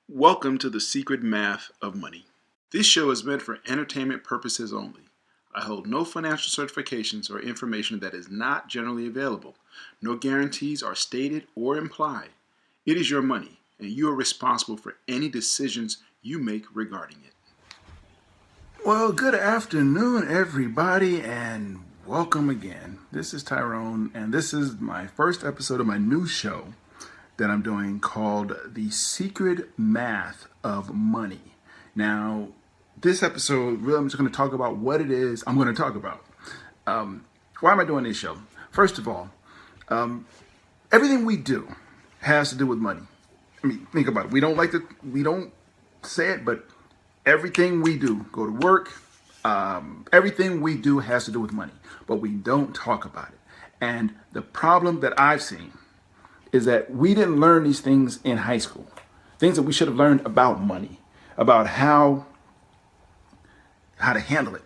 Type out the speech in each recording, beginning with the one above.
Welcome to the secret math of money. This show is meant for entertainment purposes only. I hold no financial certifications or information that is not generally available. No guarantees are stated or implied. It is your money, and you are responsible for any decisions you make regarding it. Well, good afternoon, everybody, and welcome again. This is Tyrone, and this is my first episode of my new show that I'm doing called The Secret Math of Money. Now, this episode, really, I'm just going to talk about what it is I'm going to talk about. Why am I doing this show? First of all, everything we do has to do with money. I mean, think about it. We don't say it, but everything we do, go to work, everything we do has to do with money, but we don't talk about it. And the problem that I've seen is that we didn't learn these things in high school, things that we should have learned about money, about how to handle it.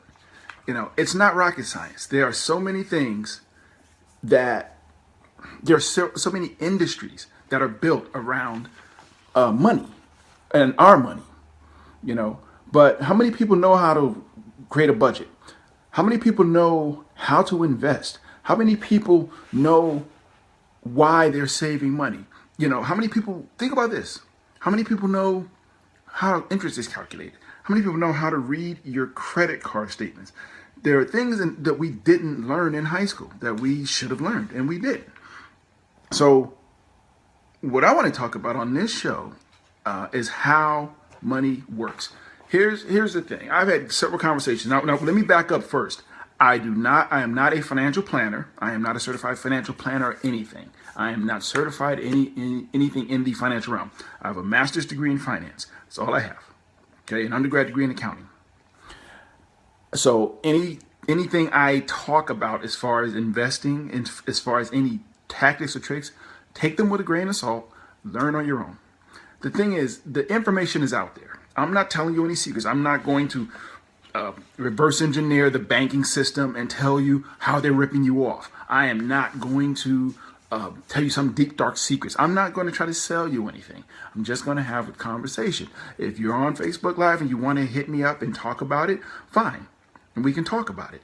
You know, it's not rocket science. There are so many things that there are so many industries that are built around money and our money, you know. But how many people know how to create a budget? How many people know how to invest? How many people know why they're saving money? You know, how many people, think about this. How many people know how interest is calculated? How many people know how to read your credit card statements? There are things that we didn't learn in high school that we should have learned, and we did. So what I want to talk about on this show is how money works. Here's the thing. I've had several conversations. Now let me back up first. I am not a financial planner. I am not a certified financial planner or anything. I am not certified in anything in the financial realm. I have a master's degree in finance. That's all I have. Okay, an undergrad degree in accounting. So anything I talk about as far as investing and as far as any tactics or tricks, take them with a grain of salt, learn on your own. The thing is, the information is out there. I'm not telling you any secrets. I'm not going to reverse engineer the banking system and tell you how they're ripping you off. I am not going to tell you some deep, dark secrets. I'm not going to try to sell you anything. I'm just going to have a conversation. If you're on Facebook Live and you want to hit me up and talk about it, fine. And we can talk about it.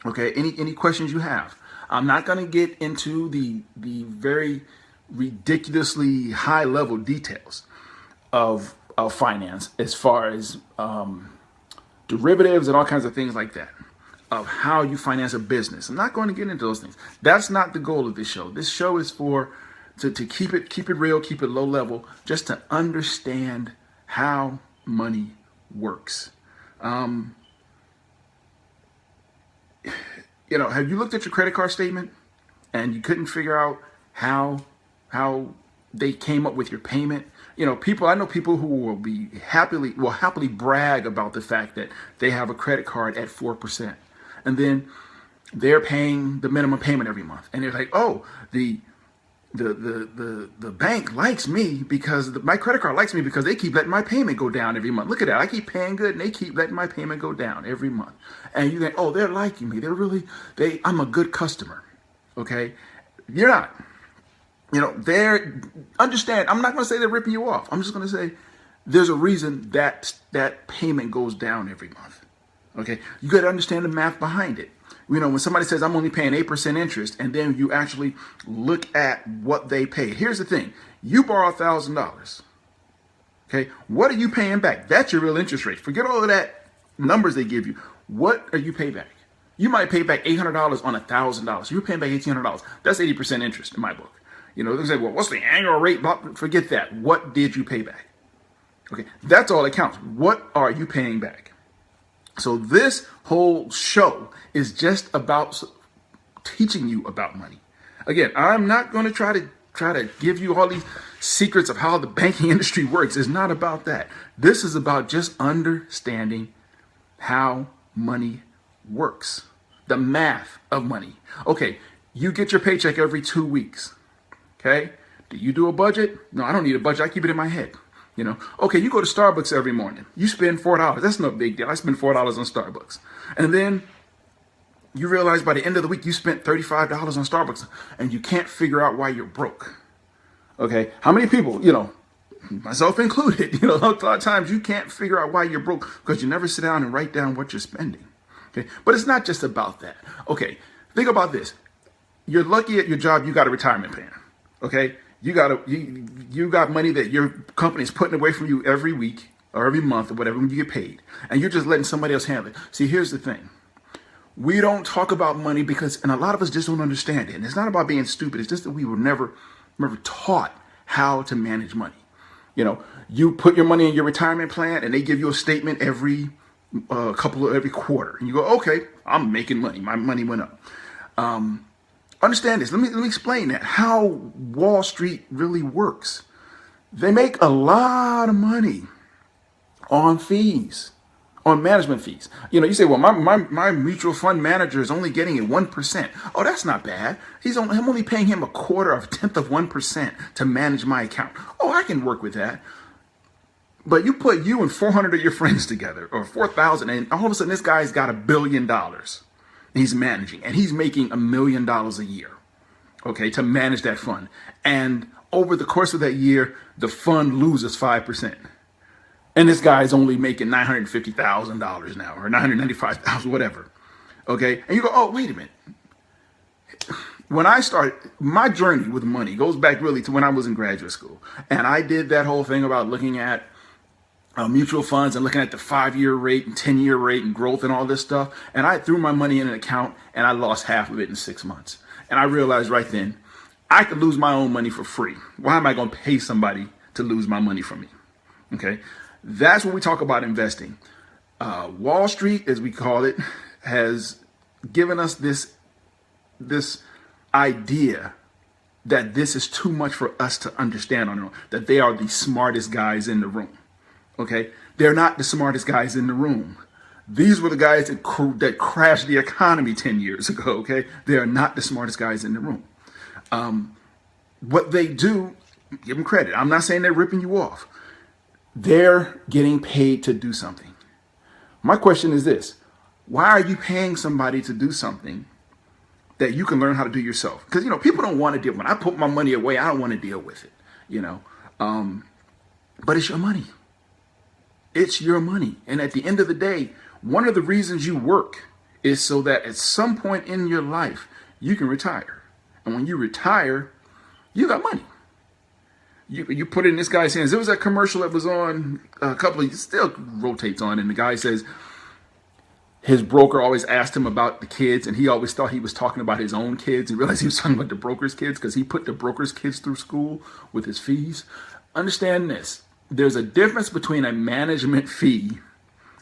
Okay, any questions you have. I'm not going to get into the very ridiculously high level details of finance as far as derivatives and all kinds of things like that, of how you finance a business. I'm not going to get into those things. That's not the goal of this show. This show is to keep it real, keep it low level, just to understand how money works. You know, have you looked at your credit card statement and you couldn't figure out how they came up with your payment? You know, I know people who will happily brag about the fact that they have a credit card at 4%, and then they're paying the minimum payment every month, and they're like, oh, the bank likes me because my credit card likes me because they keep letting my payment go down every month. Look at that, I keep paying good, and they keep letting my payment go down every month. And you think, oh, they're liking me. I'm a good customer. Okay, you're not. You know, understand, I'm not going to say they're ripping you off. I'm just going to say there's a reason that payment goes down every month. Okay, you got to understand the math behind it. You know, when somebody says I'm only paying 8% interest, and then you actually look at what they pay. Here's the thing. You borrow $1,000. Okay, what are you paying back? That's your real interest rate. Forget all of that numbers they give you. What are you paying back? You might pay back $800 on $1,000. You're paying back $1,800. That's 80% interest in my book. You know, they say, well, what's the annual rate? Forget that. What did you pay back? Okay, that's all that counts. What are you paying back? So this whole show is just about teaching you about money. Again, I'm not going to try to give you all these secrets of how the banking industry works. It's not about that. This is about just understanding how money works, the math of money. Okay, you get your paycheck every 2 weeks. Okay, do you do a budget? No, I don't need a budget. I keep it in my head. You know, okay, you go to Starbucks every morning. You spend $4. That's no big deal. I spend $4 on Starbucks. And then you realize by the end of the week, you spent $35 on Starbucks and you can't figure out why you're broke. Okay, how many people, you know, myself included, a lot of times you can't figure out why you're broke because you never sit down and write down what you're spending. Okay, but it's not just about that. Okay, think about this. You're lucky at your job. You got a retirement plan. Okay, you got money that your company is putting away from you every week or every month or whatever when you get paid, and you're just letting somebody else handle it. See, here's the thing. We don't talk about money and a lot of us just don't understand it. And it's not about being stupid. It's just that we were never taught how to manage money. You put your money in your retirement plan and they give you a statement every quarter. And you go, okay, I'm making money. My money went up. Understand this. Let me explain that. How Wall Street really works. They make a lot of money on fees. On management fees. You say, well, my mutual fund manager is only getting it 1%. Oh, that's not bad. I'm only paying him a tenth of 1% to manage my account. Oh, I can work with that. But you put you and 400 of your friends together, or 4,000, and all of a sudden this guy's got $1 billion. He's managing, and he's making $1 million a year, okay, to manage that fund. And over the course of that year, the fund loses 5%. And this guy's only making $950,000 now, or $995,000, whatever. Okay, and you go, oh, wait a minute. When I started, my journey with money goes back really to when I was in graduate school, and I did that whole thing about looking at mutual funds and looking at the 5-year rate and 10-year rate and growth and all this stuff. And I threw my money in an account and I lost half of it in 6 months. And I realized right then, I could lose my own money for free. Why am I going to pay somebody to lose my money from me? Okay. That's when we talk about investing. Wall Street, as we call it, has given us this idea that this is too much for us to understand on our own, that they are the smartest guys in the room. Okay? They're not the smartest guys in the room. These were the guys that crashed the economy 10 years ago. Okay? They are not the smartest guys in the room. What they do, give them credit. I'm not saying they're ripping you off. They're getting paid to do something. My question is this. Why are you paying somebody to do something that you can learn how to do yourself? Because, people don't want to deal. When I put my money away, I don't want to deal with it, but it's your money. It's your money. And at the end of the day, one of the reasons you work is so that at some point in your life, you can retire. And when you retire, you got money. You put it in this guy's hands. There was that commercial that was on still rotates on, and the guy says his broker always asked him about the kids, and he always thought he was talking about his own kids. He realized he was talking about the broker's kids because he put the broker's kids through school with his fees. Understand this. There's a difference between a management fee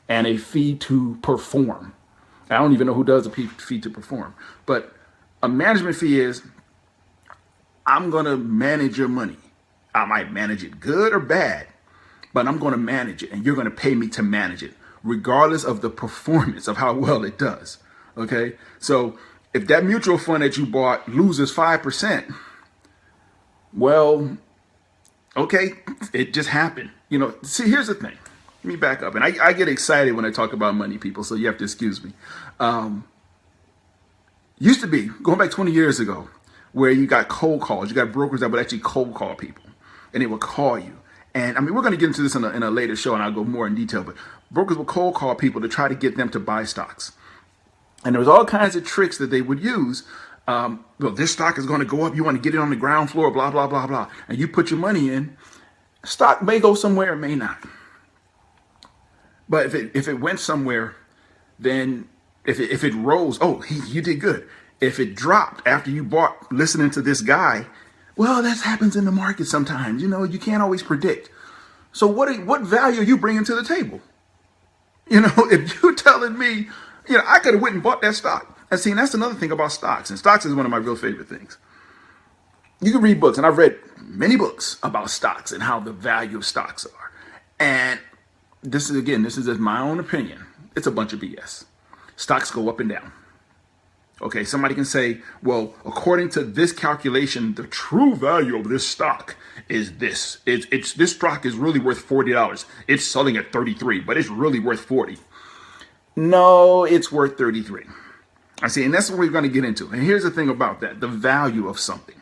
and a fee to perform. I don't even know who does a fee to perform, but a management fee is, I'm going to manage your money. I might manage it good or bad, but I'm going to manage it, and you're going to pay me to manage it, regardless of the performance of how well it does. Okay? So if that mutual fund that you bought loses 5%, well, okay, it just happened. See, here's the thing. Let me back up. And I get excited when I talk about money, people, so you have to excuse me. Used to be, going back 20 years ago, where you got cold calls. You got brokers that would actually cold call people. And they will call you. And we're going to get into this in a later show, and I'll go more in detail. But brokers will cold call people to try to get them to buy stocks. And there was all kinds of tricks that they would use. Well, this stock is going to go up. You want to get it on the ground floor, blah, blah, blah, blah. And you put your money in. Stock may go somewhere, it may not. But if it went somewhere, then if it rose, you did good. If it dropped after you bought listening to this guy, well, that happens in the market sometimes. You can't always predict. So what value are you bringing to the table? If you're telling me, I could have went and bought that stock. And see, that's another thing about stocks. And stocks is one of my real favorite things. You can read books, and I've read many books about stocks and how the value of stocks are. And this is just my own opinion. It's a bunch of BS. Stocks go up and down. Okay, somebody can say, well, according to this calculation, the true value of this stock is this. This stock is really worth $40. It's selling at 33, but it's really worth 40. No, it's worth 33. I see, and that's what we're going to get into. And here's the thing about that, the value of something.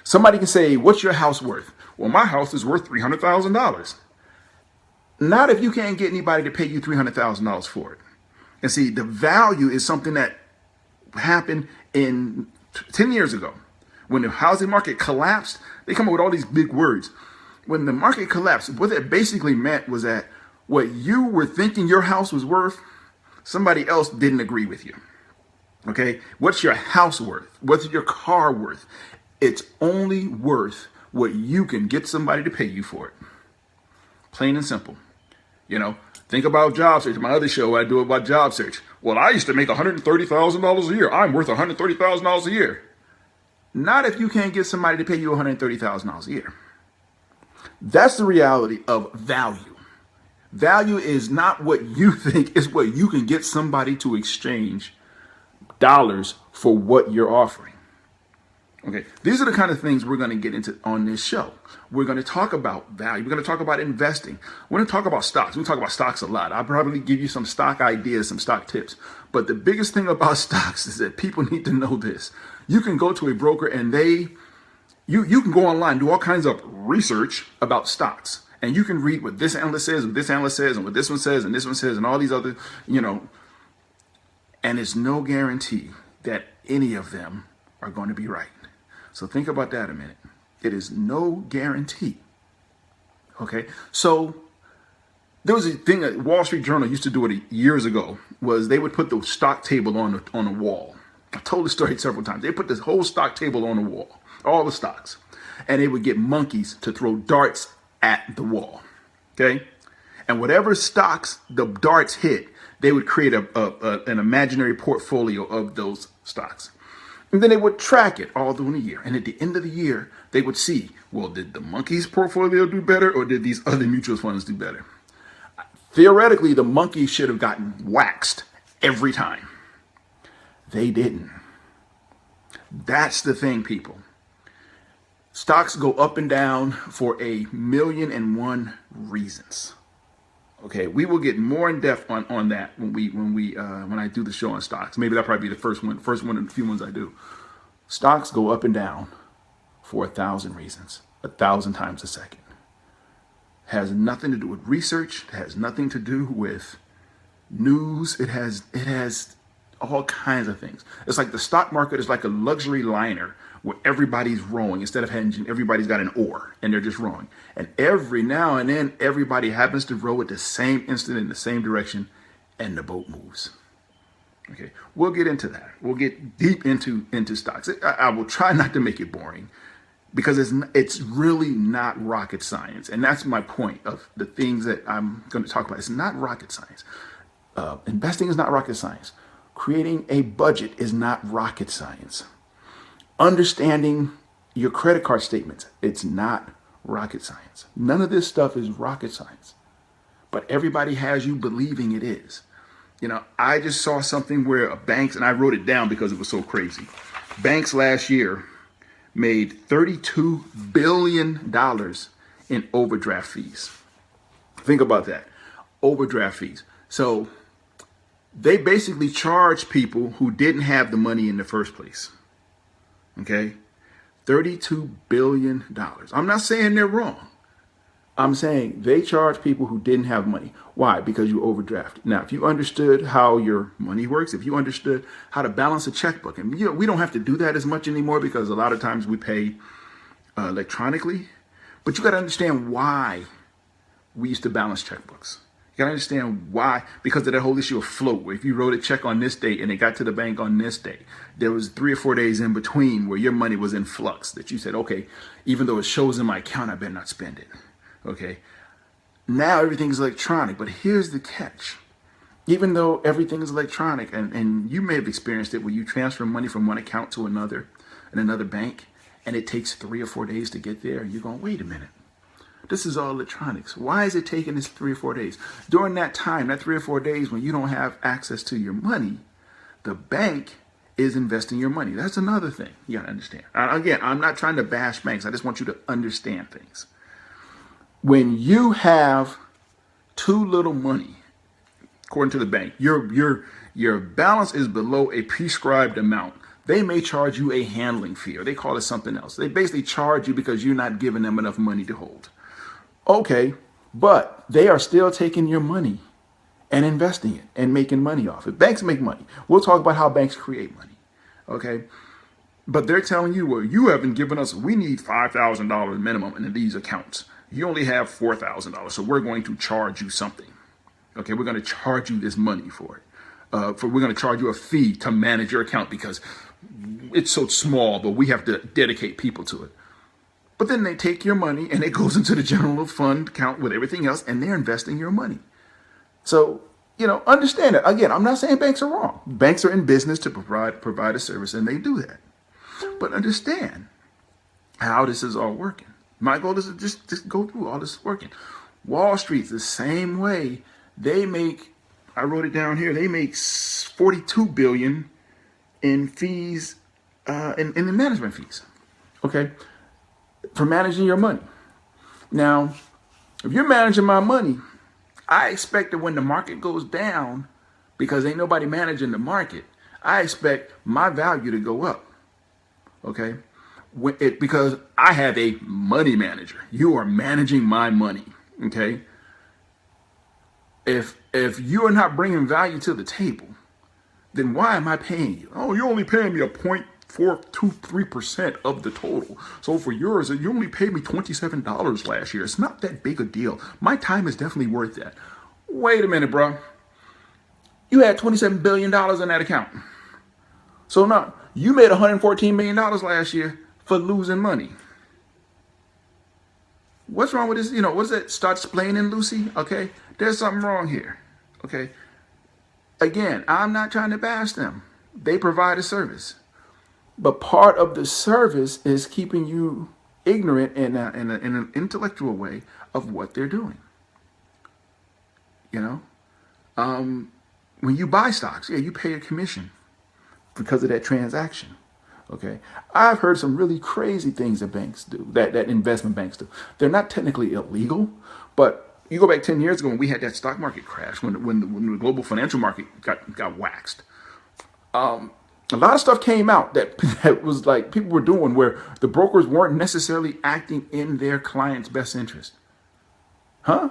Somebody can say, what's your house worth? Well, my house is worth $300,000. Not if you can't get anybody to pay you $300,000 for it. And see, the value is something that happened in 10 years ago. When the housing market collapsed, they come up with all these big words. When the market collapsed, what it basically meant was that what you were thinking your house was worth, somebody else didn't agree with you. Okay? What's your house worth? What's your car worth? It's only worth what you can get somebody to pay you for it. Plain and simple. Think about job search. My other show, I do about job search. Well, I used to make $130,000 a year. I'm worth $130,000 a year. Not if you can't get somebody to pay you $130,000 a year. That's the reality of value. Value is not what you think, it's what you can get somebody to exchange dollars for what you're offering. Okay, these are the kind of things we're going to get into on this show. We're going to talk about value. We're going to talk about investing. We're going to talk about stocks. We talk about stocks a lot. I'll probably give you some stock ideas, some stock tips. But the biggest thing about stocks is that people need to know this. You can go to a broker and you can go online, do all kinds of research about stocks. And you can read what this analyst says, what this analyst says, and what this one says, and this one says, and all these other, and it's no guarantee that any of them are going to be right. So think about that a minute. It is no guarantee. Okay, so there was a thing that Wall Street Journal used to do it years ago, was they would put the stock table on a wall. I told the story several times. They put this whole stock table on the wall, all the stocks, and they would get monkeys to throw darts at the wall. Okay, and whatever stocks the darts hit, they would create an imaginary portfolio of those stocks. And then they would track it all through the year. And at the end of the year, they would see, well, did the monkey's portfolio do better or did these other mutual funds do better? Theoretically, the monkey should have gotten waxed every time. They didn't. That's the thing, people. Stocks go up and down for 1,000,001 reasons. Okay, we will get more in depth on that when I do the show on stocks. Maybe that'll probably be the first one of the few ones I do. Stocks go up and down for 1,000 reasons, 1,000 times a second. Has nothing to do with research. It has nothing to do with news. It has all kinds of things. It's like the stock market is like a luxury liner where everybody's rowing. Instead of engine, everybody's got an oar and they're just rowing. And every now and then, everybody happens to row at the same instant in the same direction, and the boat moves. Okay, we'll get into that. We'll get deep into stocks. I will try not to make it boring, because it's really not rocket science. And that's my point of the things that I'm going to talk about. It's not rocket science. Investing is not rocket science. Creating a budget is not rocket science. Understanding your credit card statements, it's not rocket science. None of this stuff is rocket science. But everybody has you believing it is. I just saw something where banks, and I wrote it down because it was so crazy. Banks last year made $32 billion in overdraft fees. Think about that. Overdraft fees. So they basically charge people who didn't have the money in the first place. Okay? $32 billion. I'm not saying they're wrong. I'm saying they charge people who didn't have money. Why? Because you overdraft. Now, if you understood how your money works, if you understood how to balance a checkbook, and we don't have to do that as much anymore because a lot of times we pay electronically, but you got to understand why we used to balance checkbooks. You got to understand why, because of that whole issue of float, where if you wrote a check on this date and it got to the bank on this day, there was 3 or 4 days in between where your money was in flux that you said, okay, even though it shows in my account, I better not spend it. Okay. Now everything is electronic, but here's the catch. Even though everything is electronic, and you may have experienced it where you transfer money from one account to another in another bank, and it takes 3 or 4 days to get there, and you're going, wait a minute. This is all electronics. Why is it taking this 3 or 4 days? During that time, that 3 or 4 days when you don't have access to your money, the bank is investing your money. That's another thing you got to understand. Again, I'm not trying to bash banks. I just want you to understand things. When you have too little money, according to the bank, your balance is below a prescribed amount, they may charge you a handling fee, or they call it something else. They basically charge you because you're not giving them enough money to hold. Okay, but they are still taking your money and investing it and making money off it. Banks make money. We'll talk about how banks create money. Okay, but they're telling you, well, you haven't given us, we need $5,000 minimum in these accounts. You only have $4,000, so we're going to charge you something. Okay, we're going to charge you this money for it. We're going to charge you a fee to manage your account because it's so small, but we have to dedicate people to it. But then they take your money and it goes into the general fund account with everything else, and they're investing your money. So, understand it. Again, I'm not saying banks are wrong. Banks are in business to provide a service, and they do that. But understand how this is all working. My goal is to just go through all this working. Wall Street's the same way. They make, I wrote it down here, they make $42 billion in fees, in management fees. Okay? For managing your money. Now, if you're managing my money, I expect that when the market goes down, because ain't nobody managing the market, I expect my value to go up. Okay? Because I have a money manager. You are managing my money. Okay? If you are not bringing value to the table, then why am I paying you? Oh, you're only paying me a 0.423% of the total. So for yours, you only paid me $27 last year. It's not that big a deal. My time is definitely worth that. Wait a minute, bro. You had $27 billion in that account. So now you made $114 million last year for losing money. What's wrong with this? What's that? Start explaining, Lucy. Okay, there's something wrong here. Okay. Again, I'm not trying to bash them. They provide a service. But part of the service is keeping you ignorant in an intellectual way of what they're doing. When you buy stocks, you pay a commission because of that transaction. Okay, I've heard some really crazy things that banks do, that investment banks do. They're not technically illegal, but you go back 10 years ago when we had that stock market crash, when the global financial market got waxed. A lot of stuff came out that was like people were doing where the brokers weren't necessarily acting in their client's best interest. Huh?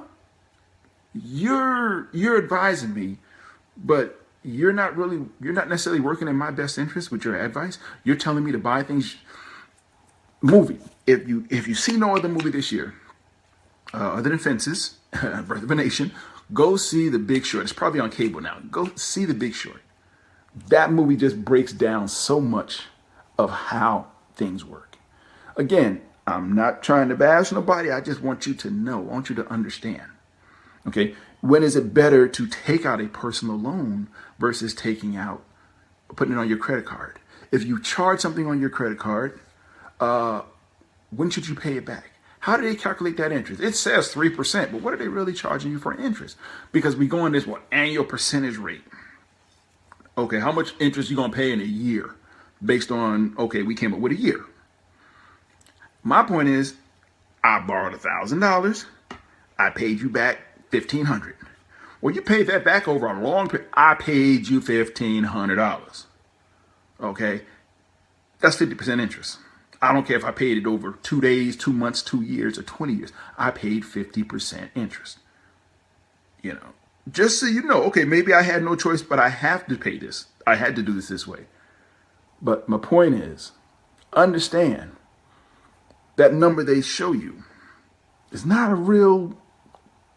You're advising me, but you're not necessarily working in my best interest with your advice. You're telling me to buy things. Movie. If you see no other movie this year, other than Fences, Birth of a Nation, go see The Big Short. It's probably on cable now. Go see The Big Short. That movie just breaks down so much of how things work. Again, I'm not trying to bash nobody. I just want you to know. I want you to understand. Okay, when is it better to take out a personal loan versus putting it on your credit card? If you charge something on your credit card, when should you pay it back? How do they calculate that interest? It says 3%, but what are they really charging you for interest? Because we go on this annual percentage rate. Okay, how much interest you gonna pay in a year based on, we came up with a year. My point is, I borrowed $1,000. I paid you back $1,500. Well, you paid that back over a long period. I paid you $1,500. Okay, that's 50% interest. I don't care if I paid it over 2 days, 2 months, 2 years, or 20 years. I paid 50% interest. Just so you know, okay, maybe I had no choice, but I have to pay this. I had to do this way. But my point is, understand that number they show you is not a real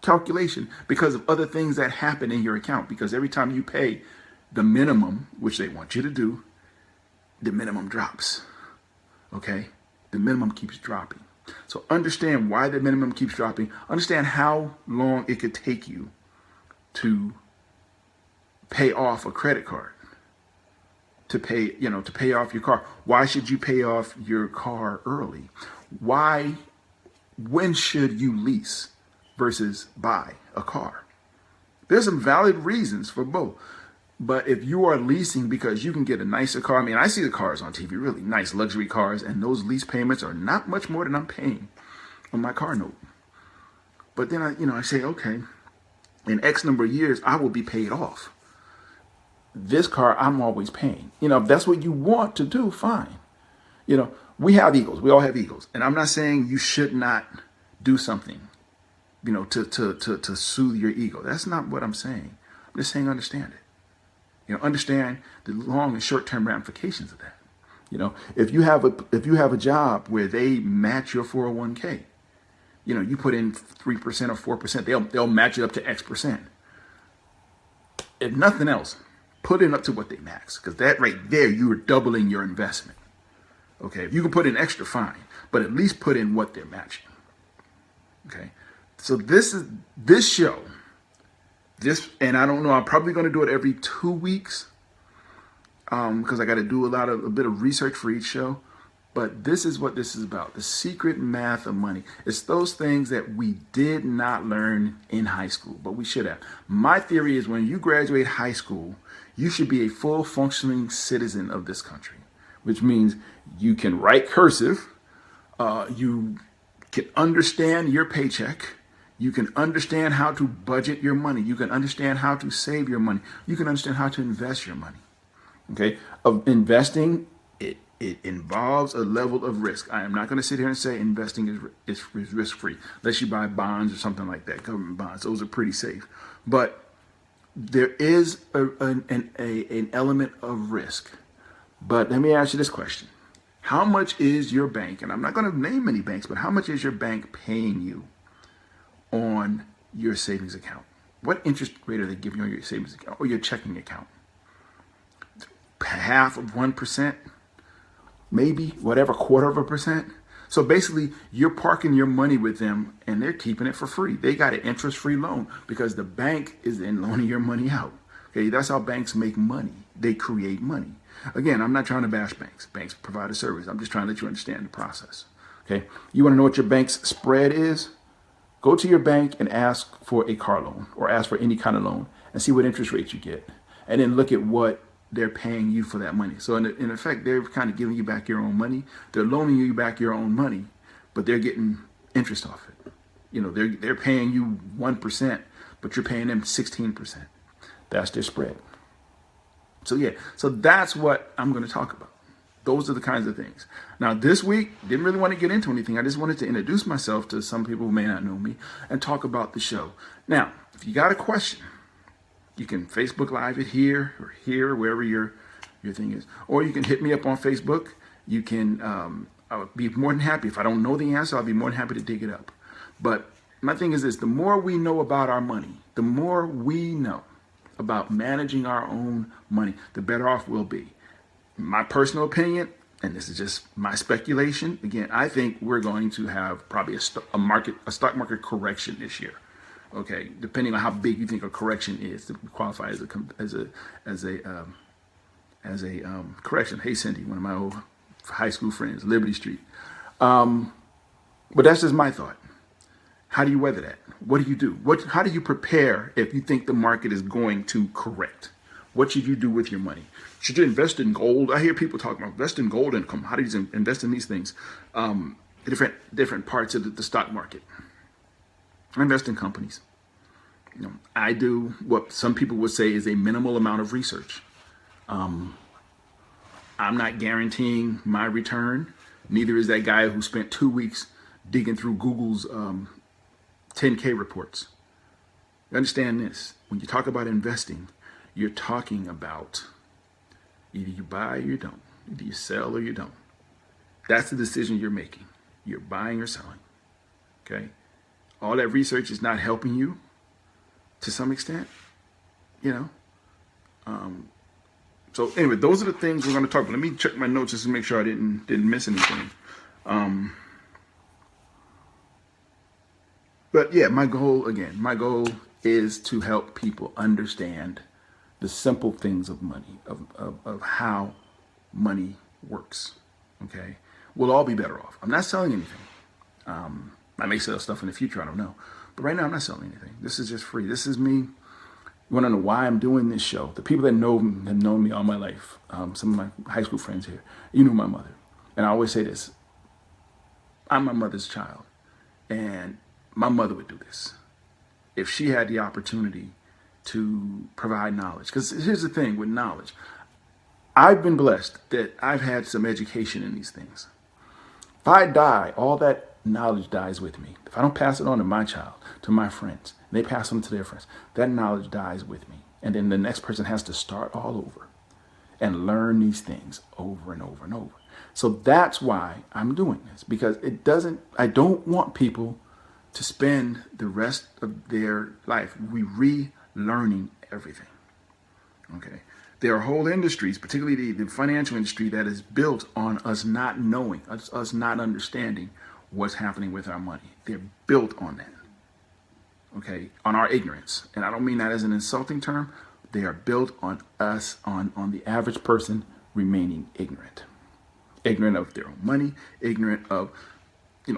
calculation because of other things that happen in your account. Because every time you pay the minimum, which they want you to do, the minimum drops. Okay? The minimum keeps dropping. So understand why the minimum keeps dropping. Understand how long it could take you to pay off a credit card, to pay off your car. Why should you pay off your car early? When should you lease versus buy a car? There's some valid reasons for both. But if you are leasing because you can get a nicer car, I see the cars on TV, really nice luxury cars, and those lease payments are not much more than I'm paying on my car note. But then I say, okay, in X number of years, I will be paid off. this car I'm always paying. You know, if that's what you want to do, fine. You know, we have egos. We all have egos. And I'm not saying you should not do something, you know, to soothe your ego. That's not what I'm saying. I'm just saying understand it. You know, understand the long and short-term ramifications of that. You know, if you have a job where they match your 401k, you know, you put in 3% or 4%, they'll match it up to X percent. If nothing else, put it up to what they max, because that right there, you are doubling your investment. Okay, if you can put in extra, fine, but at least put in what they're matching. Okay, so this show, and I don't know, I'm probably going to do it every 2 weeks, because I got to do a bit of research for each show. But this is what this is about: the secret math of money. It's those things that we did not learn in high school, but we should have. My theory is when you graduate high school, you should be a full functioning citizen of this country, which means you can write cursive, you can understand your paycheck, you can understand how to budget your money, you can understand how to save your money, you can understand how to invest your money. Okay, of investing, it involves a level of risk. I am not going to sit here and say investing is risk-free, unless you buy bonds or something like that, government bonds. Those are pretty safe. But there is an element of risk. But let me ask you this question. How much is your bank, and I'm not going to name any banks, but how much is your bank paying you on your savings account? What interest rate are they giving you on your savings account or your checking account? Half of 1%? Maybe, whatever, 1/4%. So basically, you're parking your money with them and they're keeping it for free. They got an interest-free loan because the bank is then loaning your money out. Okay, that's how banks make money. They create money. Again, I'm not trying to bash banks. Banks provide a service. I'm just trying to let you understand the process. Okay, you want to know what your bank's spread is? Go to your bank and ask for a car loan or ask for any kind of loan and see what interest rates you get. And then look at what they're paying you for that money. So in effect, they're kind of giving you back your own money. They're loaning you back your own money, but they're getting interest off it. You know, they're paying you 1%, but you're paying them 16%. That's their spread. So yeah, so that's what I'm going to talk about. Those are the kinds of things. Now this week, didn't really want to get into anything. I just wanted to introduce myself to some people who may not know me and talk about the show. Now, if you got a question, you can Facebook Live it here, wherever your thing is. Or you can hit me up on Facebook. You can, I'll be more than happy. If I don't know the answer, I'll be more than happy to dig it up. But my thing is this: the more we know about our money, the more we know about managing our own money, the better off we'll be. My personal opinion, and this is just my speculation, again, I think we're going to have probably a stock market correction this year. Okay, depending on how big you think a correction is to qualify as a correction. Hey, Cindy, one of my old high school friends, Liberty Street. But that's just my thought. How do you weather that? What do you do? How do you prepare if you think the market is going to correct? What should you do with your money? Should you invest in gold? I hear people talking about invest in gold and commodities and invest in these things, different parts of the stock market. I invest in companies. You know, I do what some people would say is a minimal amount of research. I'm not guaranteeing my return. Neither is that guy who spent 2 weeks digging through Google's 10K reports. You understand this? When you talk about investing, you're talking about either you buy or you don't. Either you sell or you don't. That's the decision you're making. You're buying or selling. Okay? All that research is not helping you to some extent, you know. So anyway, those are the things we're going to talk about. Let me check my notes just to make sure I didn't miss anything. But yeah, my goal is to help people understand the simple things of money, of how money works. Okay, we'll all be better off. I'm not selling anything. I may sell stuff in the future, I don't know. But right now, I'm not selling anything. This is just free. This is me. You want to know why I'm doing this show? The people that know have known me all my life. Some of my high school friends here. You knew my mother. And I always say this. I'm my mother's child. And my mother would do this. If she had the opportunity to provide knowledge. Because here's the thing with knowledge. I've been blessed that I've had some education in these things. If I die, all that knowledge dies with me. If I don't pass it on to my child, to my friends, and they pass it on to their friends, that knowledge dies with me. And then the next person has to start all over and learn these things over and over and over. So that's why I'm doing this, because I don't want people to spend the rest of their life relearning everything. Okay. There are whole industries, particularly the financial industry, that is built on us not knowing, us not understanding what's happening with our money. They're built on that. Okay, on our ignorance. And I don't mean that as an insulting term. They are built on us, on the average person remaining ignorant. Ignorant of their own money, ignorant of,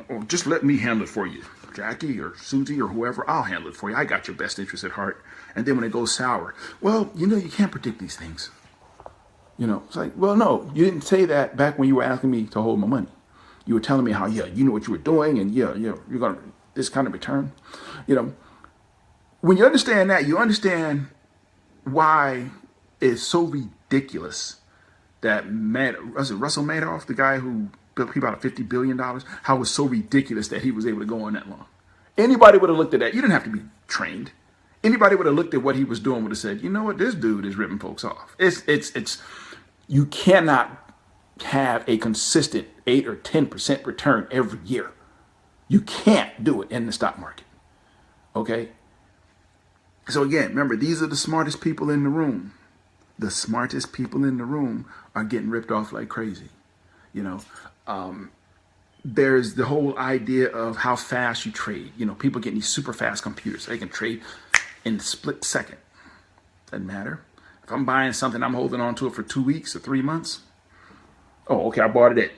oh, just let me handle it for you. Jackie or Susie or whoever, I'll handle it for you. I got your best interest at heart. And then when it goes sour, well, you can't predict these things. It's like, well, no, you didn't say that back when you were asking me to hold my money. You were telling me how, you know what you were doing, and you're going to this kind of return. When you understand that, you understand why it's so ridiculous that Russell Madoff, the guy who built about $50 billion, how it was so ridiculous that he was able to go on that long. Anybody would have looked at that. You didn't have to be trained. Anybody would have looked at what he was doing, would have said, you know what, this dude is ripping folks off. You cannot have a consistent 8 or 10% return every year. You can't do it in the stock market. Okay? So again, remember, these are the smartest people in the room. The smartest people in the room are getting ripped off like crazy. There's the whole idea of how fast you trade. People getting these super fast computers. They can trade in a split second. Doesn't matter. If I'm buying something, I'm holding on to it for 2 weeks or 3 months. Oh, okay, I bought it at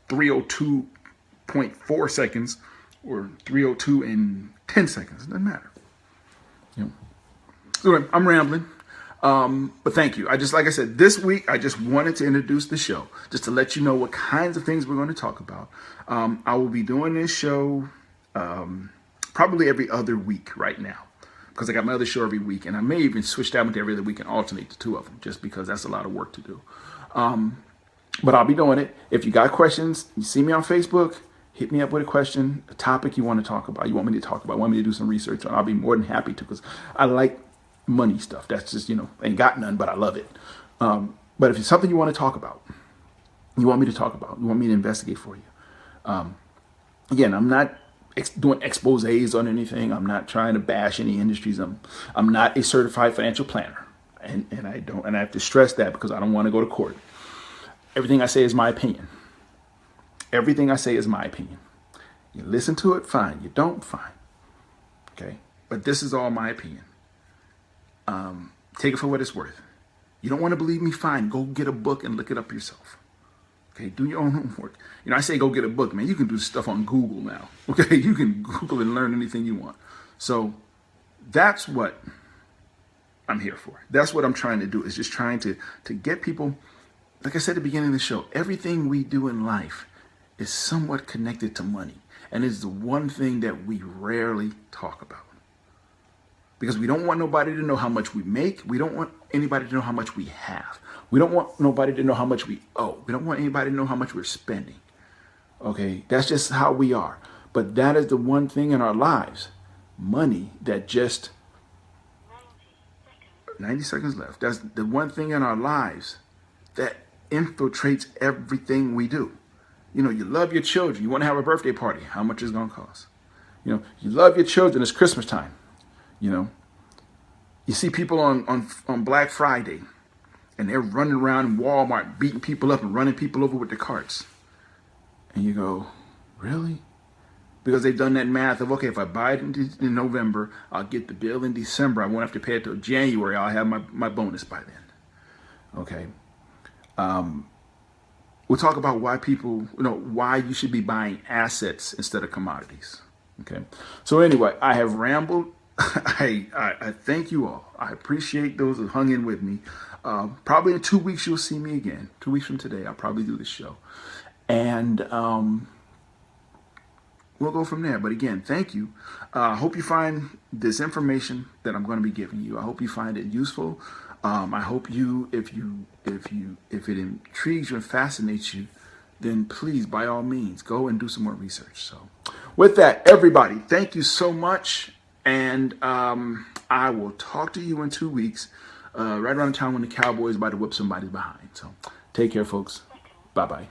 302.4 seconds or 302 in 10 seconds. Doesn't matter. So I'm rambling. But thank you. Like I said, this week, I just wanted to introduce the show just to let you know what kinds of things we're going to talk about. I will be doing this show probably every other week right now, because I got my other show every week, and I may even switch that one to every other week and alternate the two of them, just because that's a lot of work to do. But I'll be doing it. If you got questions, you see me on Facebook, hit me up with a question, a topic you want to talk about, you want me to talk about, want me to do some research on, I'll be more than happy to, because I like money stuff. That's just, ain't got none, but I love it. But if it's something you want to talk about, you want me to talk about, you want me to investigate for you. Again, I'm not doing exposés on anything. I'm not trying to bash any industries. I'm not a certified financial planner. And I have to stress that because I don't want to go to court. Everything I say is my opinion. Everything I say is my opinion. You listen to it, fine. You don't, fine. Okay? But this is all my opinion. Take it for what it's worth. You don't want to believe me? Fine. Go get a book and look it up yourself. Okay? Do your own homework. I say go get a book, man. You can do stuff on Google now. Okay? You can Google and learn anything you want. So that's what I'm here for. That's what I'm trying to do, is just trying to get people, like I said at the beginning of the show, everything we do in life is somewhat connected to money. And it's the one thing that we rarely talk about. Because we don't want nobody to know how much we make. We don't want anybody to know how much we have. We don't want nobody to know how much we owe. We don't want anybody to know how much we're spending. Okay, that's just how we are. But that is the one thing in our lives, money, that just 90 seconds left. That's the one thing in our lives that infiltrates everything we do. You love your children. You want to have a birthday party. How much is it going to cost? You love your children. It's Christmas time. You see people on Black Friday, and they're running around in Walmart, beating people up and running people over with their carts. And you go, really? Because they've done that math of, okay, if I buy it in November, I'll get the bill in December. I won't have to pay it till January. I'll have my bonus by then. Okay. We'll talk about why why you should be buying assets instead of commodities. Okay. So anyway, I have rambled. I thank you all. I appreciate those who hung in with me. Probably in 2 weeks, you'll see me again. 2 weeks from today, I'll probably do this show. And we'll go from there. But again, thank you. I hope you find this information that I'm going to be giving you. I hope you find it useful. I hope if it intrigues you and fascinates you, then please, by all means, go and do some more research. So, with that, everybody, thank you so much, and I will talk to you in 2 weeks, right around the time when the Cowboys are about to whip somebody behind. So, take care, folks. Bye bye.